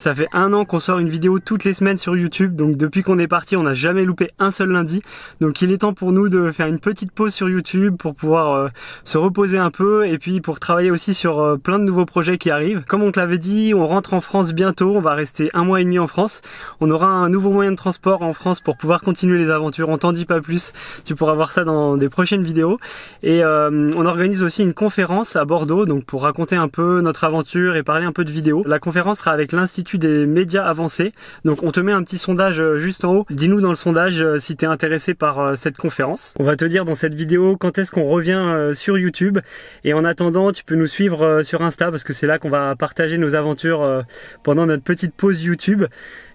Ça fait 1 an qu'on sort une vidéo toutes les semaines sur YouTube, donc depuis qu'on est parti, on n'a jamais loupé un seul lundi. Donc il est temps pour nous de faire une petite pause sur YouTube pour pouvoir se reposer un peu et puis pour travailler aussi sur plein de nouveaux projets qui arrivent. Comme on te l'avait dit, on rentre en France bientôt, on va rester 1 mois et demi en France. On aura un nouveau moyen de transport en France pour pouvoir continuer les aventures, on t'en dit pas plus, tu pourras voir ça dans des prochaines vidéos. Et on organise aussi une conférence à Bordeaux, donc pour raconter un peu notre aventure et parler un peu de vidéos. La conférence sera avec l'Institut des médias avancés. Donc on te met un petit sondage juste en haut. Dis-nous dans le sondage si tu es intéressé par cette conférence. On va te dire dans cette vidéo quand est-ce qu'on revient sur YouTube. Et en attendant, tu peux nous suivre sur Insta parce que c'est là qu'on va partager nos aventures pendant notre petite pause YouTube.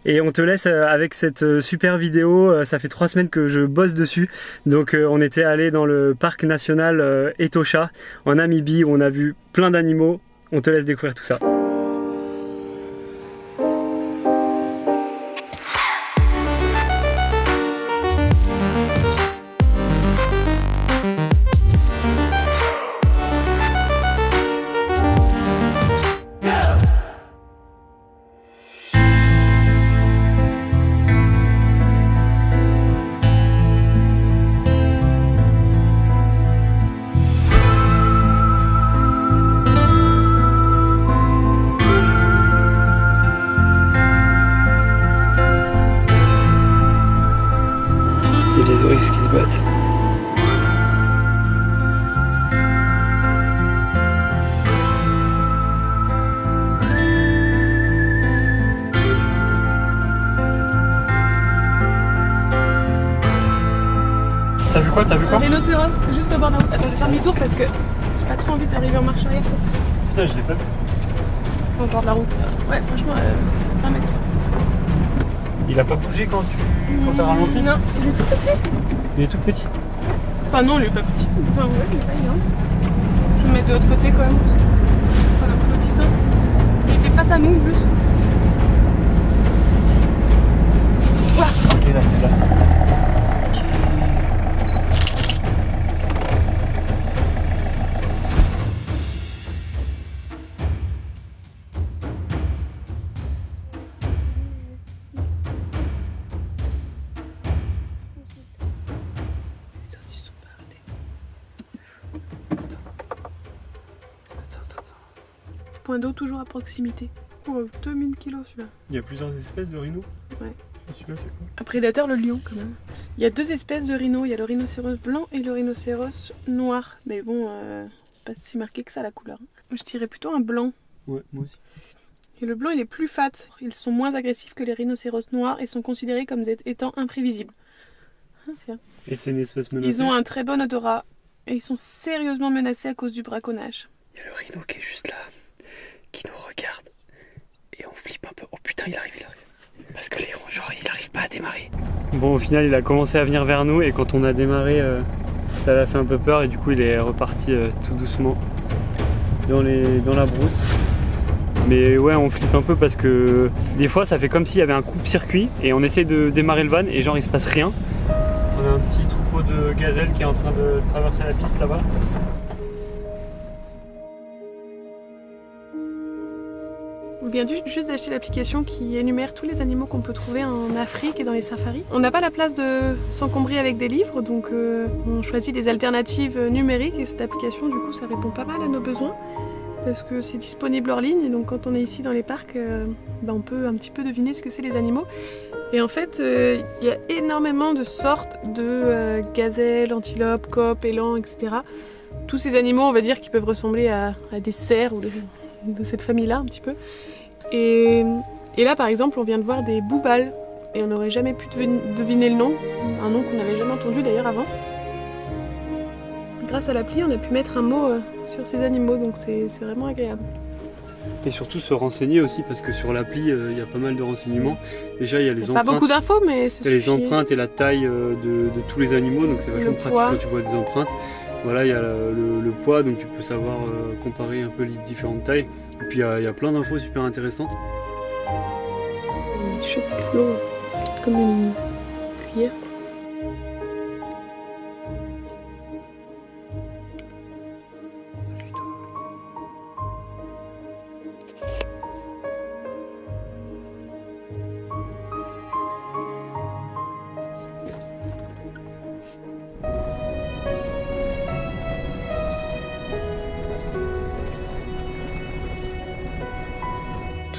Et on te laisse avec cette super vidéo. Ça fait 3 semaines que je bosse dessus. Donc on était allé dans le parc national Etosha en Namibie où on a vu plein d'animaux. On te laisse découvrir tout ça. Et les oryx qui se battent. T'as vu quoi? Un rhinocéros, juste au bord de la route. Attends, je vais faire demi-tour parce que j'ai pas trop envie d'arriver en marche arrière. Putain, je l'ai pas vu. Au bord de la route. Ouais, franchement, 20 mètres. Il a pas bougé quand t'as ralenti? Non, il est tout petit. Il est tout petit. Enfin non, il est pas petit. Enfin ouais, il est pas énorme. Je vais me mettre de l'autre côté quand même. Prendre un peu de distance. Il était face à nous en plus. Ouah. Ok, là, il est là. Point d'eau toujours à proximité. Oh, 2000 kilos celui-là. Il y a plusieurs espèces de rhinos. Ouais. Celui-là, c'est quoi? Un prédateur, le lion quand même. Il y a 2 espèces de rhinos. Il y a le rhinocéros blanc et le rhinocéros noir. Mais bon, c'est pas si marqué que ça la couleur. Je dirais plutôt un blanc. Ouais, moi aussi. Et le blanc, il est plus fat. Ils sont moins agressifs que les rhinocéros noirs et sont considérés comme étant imprévisibles. Et c'est une espèce menacée. Ils ont un très bon odorat et ils sont sérieusement menacés à cause du braconnage. Il y a le rhino qui est juste là, qui nous regarde. Et on flippe un peu. Oh putain, il arrive. Parce que Léon, genre, il arrive pas à démarrer. Bon, au final, il a commencé à venir vers nous et quand on a démarré, ça l'a fait un peu peur et du coup, il est reparti tout doucement dans la brousse. Mais ouais, on flippe un peu parce que des fois, ça fait comme s'il y avait un coupe-circuit et on essaie de démarrer le van et genre, il se passe rien. On a un petit troupeau de gazelles qui est en train de traverser la piste là-bas. On vient juste d'acheter l'application qui énumère tous les animaux qu'on peut trouver en Afrique et dans les safaris. On n'a pas la place de s'encombrer avec des livres, donc on choisit des alternatives numériques et cette application, du coup, ça répond pas mal à nos besoins parce que c'est disponible hors ligne et donc quand on est ici dans les parcs, on peut un petit peu deviner ce que c'est les animaux. Et en fait, il y a énormément de sortes de gazelles, antilopes, copes, élans, etc. Tous ces animaux, on va dire, qui peuvent ressembler à des cerfs ou de cette famille-là un petit peu. Et là, par exemple, on vient de voir des boubales et on n'aurait jamais pu deviner le nom, un nom qu'on n'avait jamais entendu d'ailleurs avant. Grâce à l'appli, on a pu mettre un mot sur ces animaux, donc c'est vraiment agréable. Et surtout se renseigner aussi parce que sur l'appli il y a pas mal de renseignements. Déjà il y a les empreintes. Pas beaucoup d'infos mais c'est les empreintes et la taille de tous les animaux, donc c'est vachement pratique quand tu vois des empreintes. Voilà, il y a le poids, donc tu peux savoir comparer un peu les différentes tailles. Et puis il y a plein d'infos super intéressantes. Il chope l'eau comme une cuillère.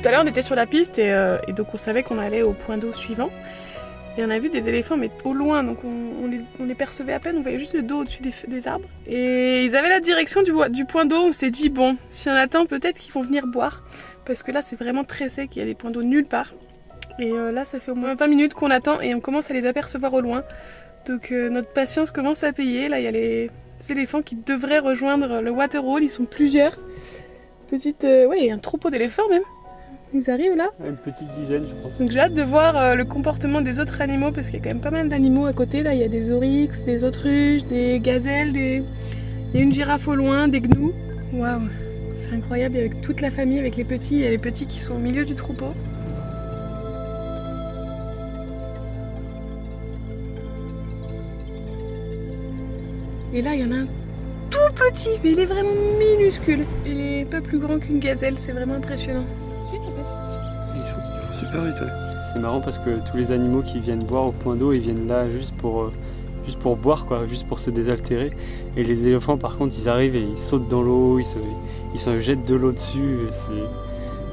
Tout à l'heure on était sur la piste et donc on savait qu'on allait au point d'eau suivant. Et on a vu des éléphants mais au loin, donc on les percevait à peine, on voyait juste le dos au-dessus des arbres. Et ils avaient la direction du point d'eau, on s'est dit bon, si on attend peut-être qu'ils vont venir boire. Parce que là c'est vraiment très sec, il y a des points d'eau nulle part. Et là ça fait au moins 20 minutes qu'on attend et on commence à les apercevoir au loin. Donc notre patience commence à payer, là il y a les éléphants qui devraient rejoindre le waterhole, ils sont plusieurs. Ouais, il y a un troupeau d'éléphants même. Ils arrivent là. Une petite dizaine, je pense. Donc j'ai hâte de voir le comportement des autres animaux parce qu'il y a quand même pas mal d'animaux à côté. Là, il y a des oryx, des autruches, des gazelles, il y a une girafe au loin, des gnous. Waouh, c'est incroyable avec toute la famille, avec les petits. Il y a les petits qui sont au milieu du troupeau. Et là, il y en a un tout petit, mais il est vraiment minuscule. Il est pas plus grand qu'une gazelle, c'est vraiment impressionnant. Ils sont super vite, ouais. C'est marrant parce que tous les animaux qui viennent boire au point d'eau, ils viennent là juste pour boire, quoi, juste pour se désaltérer. Et les éléphants, par contre, ils arrivent et ils sautent dans l'eau, ils se jettent de l'eau dessus.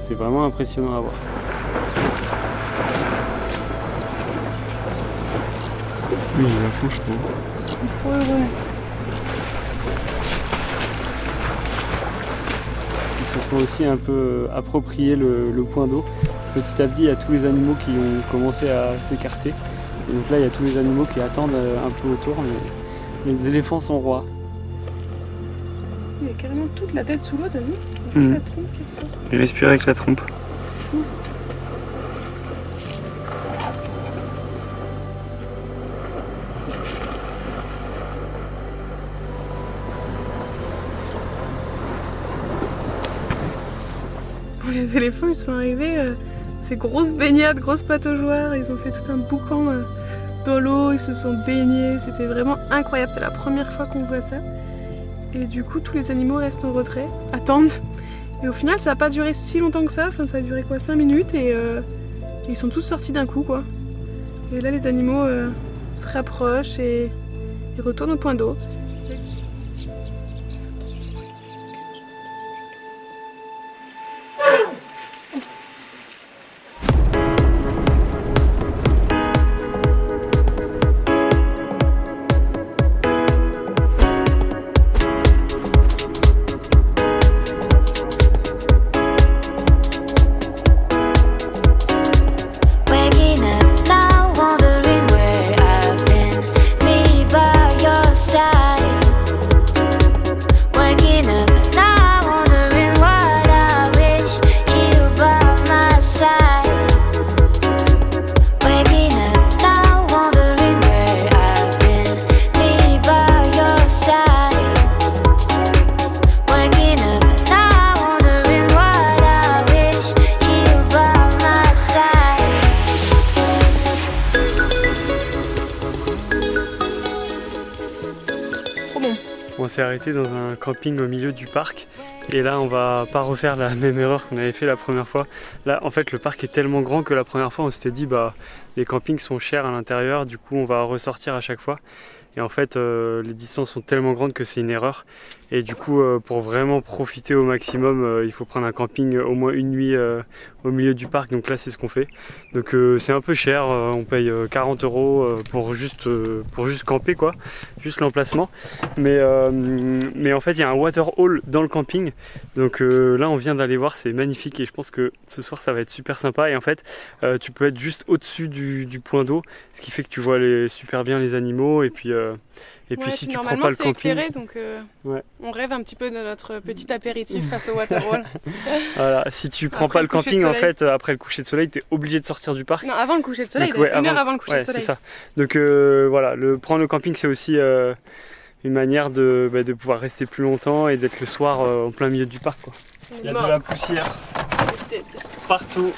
C'est vraiment impressionnant à voir. Oui, j'ai la couche, quoi. C'est trop heureux. Ils se sont aussi un peu approprié le point d'eau. Petit à petit, il y a tous les animaux qui ont commencé à s'écarter. Et donc là, il y a tous les animaux qui attendent un peu autour, mais les éléphants sont rois. Il y a carrément toute la tête sous l'eau, t'as vu? La trompe qui ressort. Il respire avec la trompe. Les éléphants ils sont arrivés, ces grosses baignades, grosses pataugeoires, ils ont fait tout un boucan dans l'eau, ils se sont baignés, c'était vraiment incroyable, c'est la première fois qu'on voit ça. Et du coup tous les animaux restent en retrait, attendent. Et au final ça n'a pas duré si longtemps que ça, enfin ça a duré quoi 5 minutes et ils sont tous sortis d'un coup quoi. Et là les animaux se rapprochent et retournent au point d'eau. On s'est arrêté dans un camping au milieu du parc et là on va pas refaire la même erreur qu'on avait fait la première fois. Là en fait le parc est tellement grand que la première fois on s'était dit bah les campings sont chers à l'intérieur, du coup on va ressortir à chaque fois. Et en fait les distances sont tellement grandes que c'est une erreur. Et du coup pour vraiment profiter au maximum il faut prendre un camping au moins une nuit au milieu du parc. Donc là c'est ce qu'on fait. Donc c'est un peu cher, on paye 40 € pour juste camper quoi, juste l'emplacement. Mais en fait il y a un waterhole dans le camping. Donc là on vient d'aller voir, c'est magnifique et je pense que ce soir ça va être super sympa. Et en fait tu peux être juste au-dessus du point d'eau, ce qui fait que tu vois super bien les animaux. Et puis si tu prends pas le camping, éclairé, donc on rêve un petit peu de notre petit apéritif face au waterhole. Voilà, si tu prends pas le camping, en fait, après le coucher de soleil, tu es obligé de sortir du parc. Non, avant le coucher de soleil, donc, une heure avant le coucher de soleil. C'est ça. Donc voilà, prendre le camping, c'est aussi une manière de pouvoir rester plus longtemps et d'être le soir en plein milieu du parc, quoi. Il y a de la poussière partout.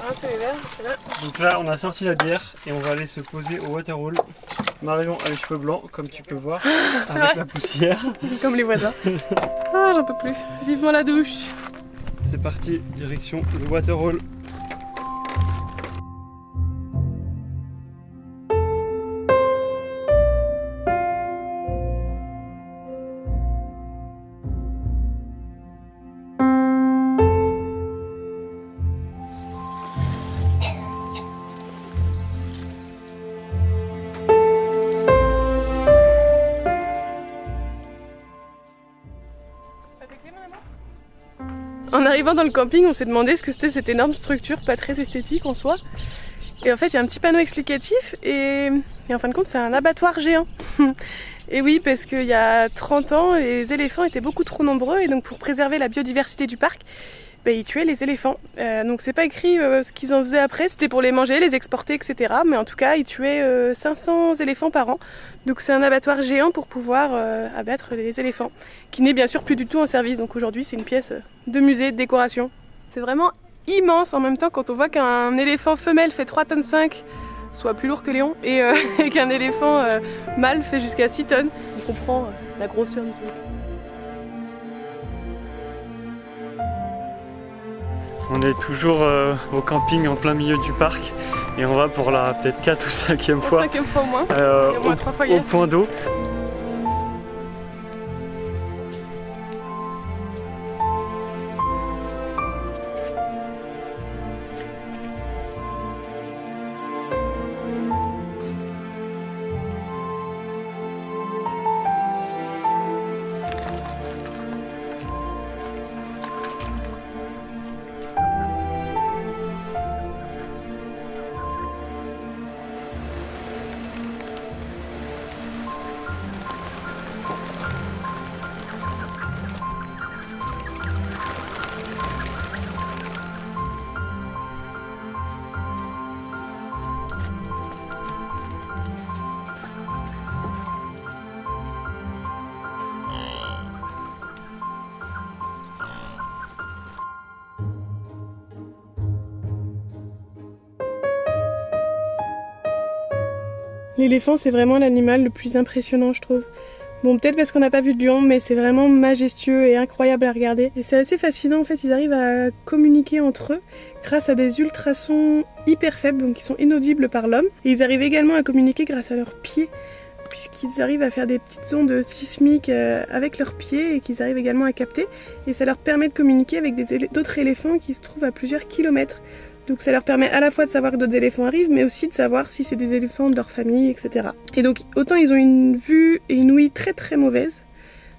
Ah, c'est vert, c'est là. Donc là, on a sorti la bière et on va aller se poser au waterhole. Marion a les cheveux blancs, comme tu peux voir, avec vrai. la poussière. Comme les voisins. Ah, j'en peux plus. Vivement la douche. C'est parti, direction le waterhole. arrivant dans le camping, on s'est demandé ce que c'était cette énorme structure pas très esthétique en soi. Et en fait, il y a un petit panneau explicatif et en fin de compte, c'est un abattoir géant. Et oui, parce qu'il y a 30 ans, les éléphants étaient beaucoup trop nombreux et donc pour préserver la biodiversité du parc, ils tuaient les éléphants. Donc c'est pas écrit ce qu'ils en faisaient après, c'était pour les manger, les exporter, etc. Mais en tout cas, ils tuaient 500 éléphants par an. Donc c'est un abattoir géant pour pouvoir abattre les éléphants, qui n'est bien sûr plus du tout en service. Donc aujourd'hui, c'est une pièce de musée, de décoration. C'est vraiment immense en même temps quand on voit qu'un éléphant femelle fait 3,5 tonnes, soit plus lourd que Léon, et qu'un éléphant mâle fait jusqu'à 6 tonnes. On comprend la grosseur du truc. On est toujours au camping en plein milieu du parc et on va pour la peut-être 4 ou 5e fois, 5e fois au moins, et au moins 3 fois au point d'eau. L'éléphant, c'est vraiment l'animal le plus impressionnant, je trouve. Bon, peut-être parce qu'on n'a pas vu de lion, mais c'est vraiment majestueux et incroyable à regarder. Et c'est assez fascinant, en fait, ils arrivent à communiquer entre eux grâce à des ultrasons hyper faibles, donc qui sont inaudibles par l'homme. Et ils arrivent également à communiquer grâce à leurs pieds, puisqu'ils arrivent à faire des petites ondes sismiques avec leurs pieds et qu'ils arrivent également à capter. Et ça leur permet de communiquer avec d'autres éléphants qui se trouvent à plusieurs kilomètres. Donc ça leur permet à la fois de savoir que d'autres éléphants arrivent, mais aussi de savoir si c'est des éléphants de leur famille, etc. Et donc autant ils ont une vue et une ouïe très très mauvaise,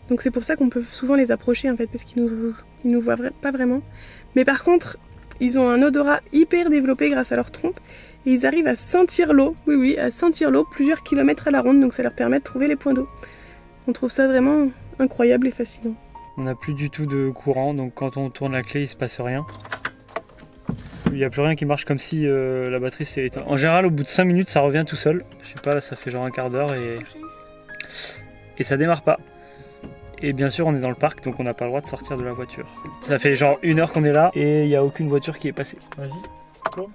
donc c'est pour ça qu'on peut souvent les approcher en fait, parce qu'ils nous voient pas vraiment. Mais par contre, ils ont un odorat hyper développé grâce à leur trompe, et ils arrivent à sentir l'eau, oui, à sentir l'eau plusieurs kilomètres à la ronde, donc ça leur permet de trouver les points d'eau. On trouve ça vraiment incroyable et fascinant. On n'a plus du tout de courant, donc quand on tourne la clé, il se passe rien. Il n'y a plus rien qui marche, comme si la batterie s'est éteinte. En général, au bout de 5 minutes, ça revient tout seul. Je sais pas, là, ça fait genre un quart d'heure et ça démarre pas. Et bien sûr, on est dans le parc, donc on n'a pas le droit de sortir de la voiture. Ça fait genre 1 heure qu'on est là et il n'y a aucune voiture qui est passée. Vas-y, tourne.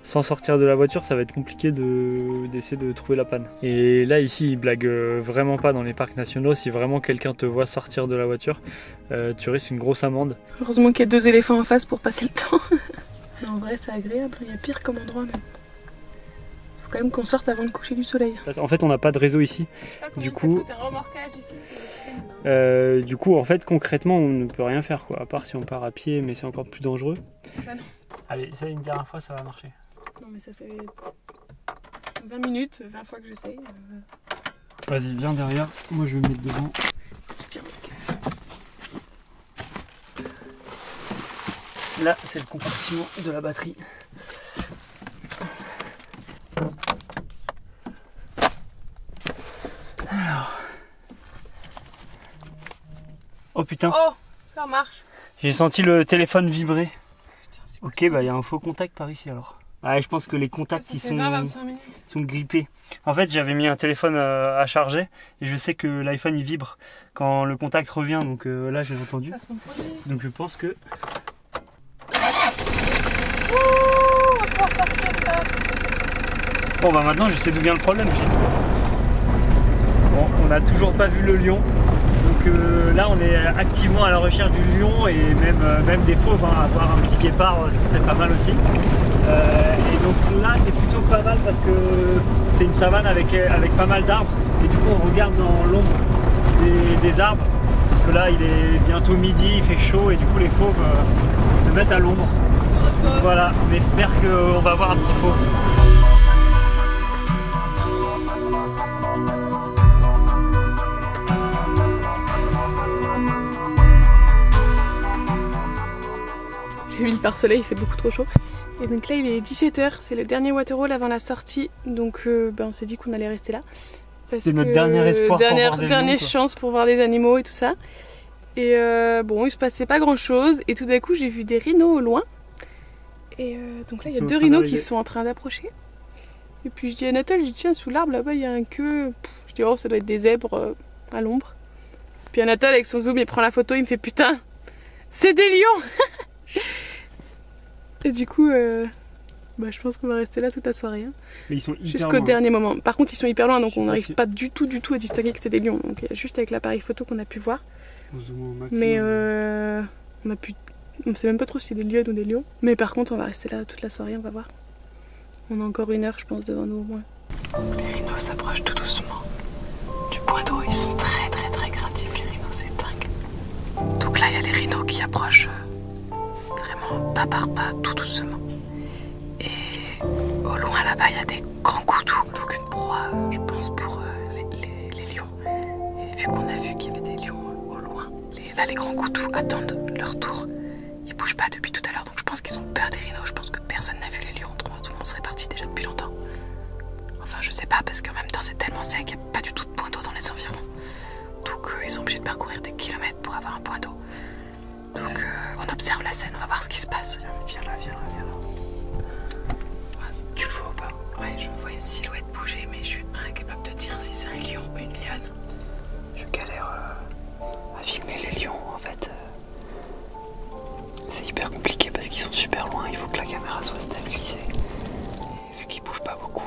Sans sortir de la voiture, ça va être compliqué d'essayer de trouver la panne. Et là, ici, ils blaguent vraiment pas dans les parcs nationaux. Si vraiment quelqu'un te voit sortir de la voiture, tu risques une grosse amende. Heureusement qu'il y a 2 éléphants en face pour passer le temps. Mais en vrai, c'est agréable. Il y a pire comme endroit même. Faut quand même qu'on sorte avant le coucher du soleil. En fait, on n'a pas de réseau ici. Du coup, du coup, en fait, concrètement, on ne peut rien faire, quoi. À part si on part à pied, mais c'est encore plus dangereux. Bah non. Allez, essaye une dernière fois, ça va marcher. Non mais ça fait 20 minutes, 20 fois que j'essaye. Vas-y, viens derrière, moi je vais me mettre devant. Tiens. Là, c'est le compartiment de la batterie. Alors. Oh putain. Oh, ça marche. J'ai senti le téléphone vibrer. Putain, ok, bah il y a un faux contact par ici alors. Ah, je pense que les contacts ils sont grippés. En fait, j'avais mis un téléphone à charger et je sais que l'iPhone il vibre quand le contact revient, donc là j'ai entendu. Donc je pense que. On va pouvoir sortir de là. Bon bah maintenant je sais d'où vient le problème. Bon, on n'a toujours pas vu le lion. Donc là on est activement à la recherche du lion et même des fauves, hein, avoir un petit guépard ce serait pas mal aussi. Et donc là c'est plutôt pas mal parce que c'est une savane avec pas mal d'arbres et du coup on regarde dans l'ombre des arbres parce que là il est bientôt midi, il fait chaud et du coup les fauves se mettent à l'ombre. Voilà, on espère qu'on va avoir un petit fauve. j'ai mis le pare-soleil, il fait beaucoup trop chaud. Et donc là il est 17h, c'est le dernier waterhole avant la sortie, donc on s'est dit qu'on allait rester là. C'est notre dernier espoir pour voir des dernière lions, chance pour voir des animaux et tout ça. Et bon, il se passait pas grand chose, et tout d'un coup j'ai vu des rhinos au loin. Et donc là il y a 2 rhinos qui sont en train d'approcher. Et puis je dis à Anatole, je dis tiens sous l'arbre là-bas il y a un queue. Je dis oh ça doit être des zèbres à l'ombre. Puis Anatole avec son zoom il prend la photo, il me fait putain c'est des lions. Et du coup je pense qu'on va rester là toute la soirée. Hein. Mais ils sont hyper jusqu'au loin. dernier moment. Par contre ils sont hyper loin donc on n'arrive pas du tout à distinguer que c'est des lions. Donc juste avec l'appareil photo qu'on a pu voir. Mais on sait même pas trop si c'est des lionnes ou des lions. Mais par contre on va rester là toute la soirée, on va voir. On a encore 1 heure je pense devant nous au moins. Les rhinos s'approchent tout doucement du point d'eau. Ils sont très craintifs les rhinos, c'est dingue. Donc là il y a les rhinos qui approchent vraiment pas par pas, tout doucement. Et au loin là-bas il y a des grands coutous. Donc une proie je pense pour les lions. Et vu qu'on a vu qu'il y avait des lions au loin, là les grands coutous attendent leur tour. Ils bougent pas depuis tout à l'heure donc je pense qu'ils ont peur des rhinos. Je pense que personne n'a vu les lions, tout le monde serait parti déjà depuis longtemps. Enfin je sais pas parce qu'en même temps c'est tellement sec, il n'y a pas du tout de point d'eau dans les environs. Donc ils sont obligés de parcourir des kilomètres pour avoir un point d'eau. Donc on observe la scène, on va voir ce qui se passe. Viens là. Tu le vois ou pas? Ouais, je vois une silhouette bouger mais je suis incapable de dire si c'est un lion ou une lionne. Je galère à filmer les lions en fait. C'est hyper compliqué parce qu'ils sont super loin, il faut que la caméra soit stabilisée. Et vu qu'ils bougent pas beaucoup,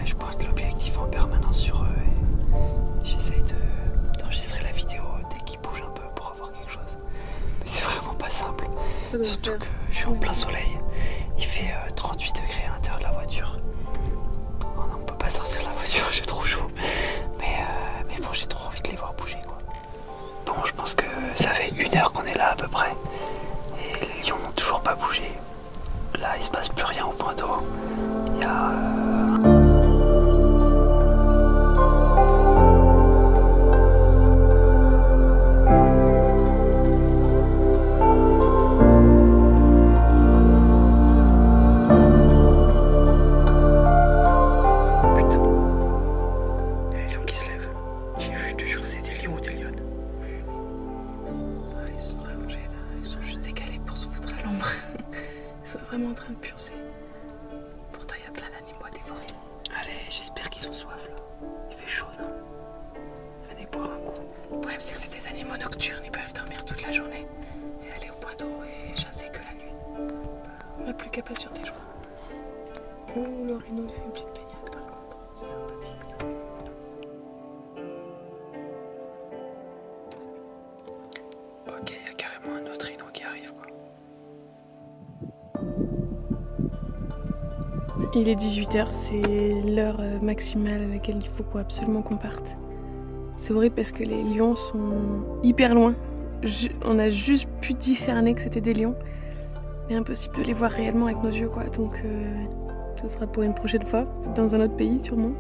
je pointe l'objectif en permanence sur eux et j'essaye d'enregistrer la vidéo dès qu'ils bougent un peu pour avoir quelque chose. Mais c'est vraiment pas simple. Surtout que je suis en plein soleil, il fait 38 degrés à l'intérieur de la voiture. Oh non, on peut pas sortir de la voiture, j'ai trop chaud. Mais bon, j'ai trop envie de les voir bouger quoi. Bon, je pense que ça fait 1 heure qu'on est là à peu près. Et les lions n'ont toujours pas bougé. Là, il se passe plus rien au point d'eau. Il y a... Vraiment en train de pioncer. Pourtant il y a plein d'animaux à dévorer. Allez, j'espère qu'ils ont soif là. Il fait chaud, non? Venez boire un coup. Le problème c'est que c'est des animaux nocturnes, ils peuvent dormir toute la journée et aller au point d'eau et chasser que la nuit. On n'a plus qu'à patienter, je crois. Oh, le rhino fait une petite baignade par contre, c'est sympathique ça. Ok, il y a carrément un autre rhino qui arrive quoi. Il est 18h, c'est l'heure maximale à laquelle il faut absolument qu'on parte. C'est horrible parce que les lions sont hyper loin. On a juste pu discerner que c'était des lions. Mais impossible de les voir réellement avec nos yeux quoi. Donc ce sera pour une prochaine fois, dans un autre pays sûrement.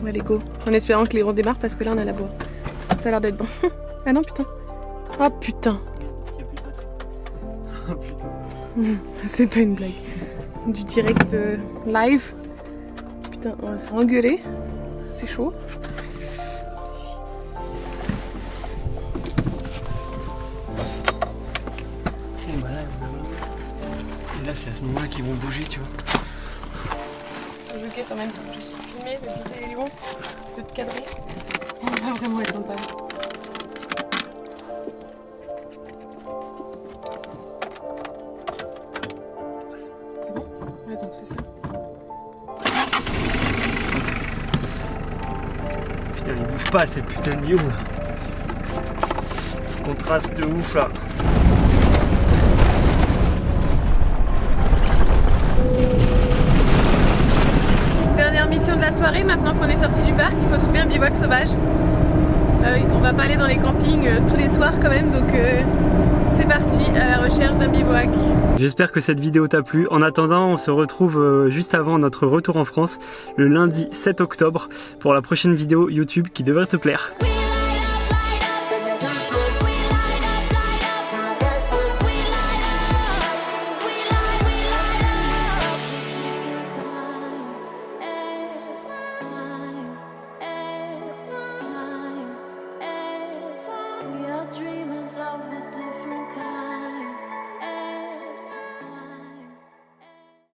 Allez go, en espérant que les redémarrent parce que là on a la boire. Ça a l'air d'être bon. Ah non putain. Oh putain. C'est pas une blague. Du direct live. Putain, on va se faire engueuler. C'est chaud. Bon bah là, et là c'est à ce moment-là qu'ils vont bouger, tu vois. Je guette en même temps que je suis filmée, de guetter les lions, de te cadrer. On va vraiment être en panne. C'est ça. Putain, ils bougent pas ces putains de lions. Contraste de ouf là. Dernière mission de la soirée, maintenant qu'on est sorti du parc, il faut trouver un bivouac sauvage. On va pas aller dans les campings tous les soirs quand même, donc c'est parti à la recherche d'un bivouac. J'espère que cette vidéo t'a plu. En attendant, on se retrouve juste avant notre retour en France, le lundi 7 octobre, pour la prochaine vidéo YouTube qui devrait te plaire.